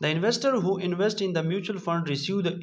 the investor who invest in the mutual fund receive the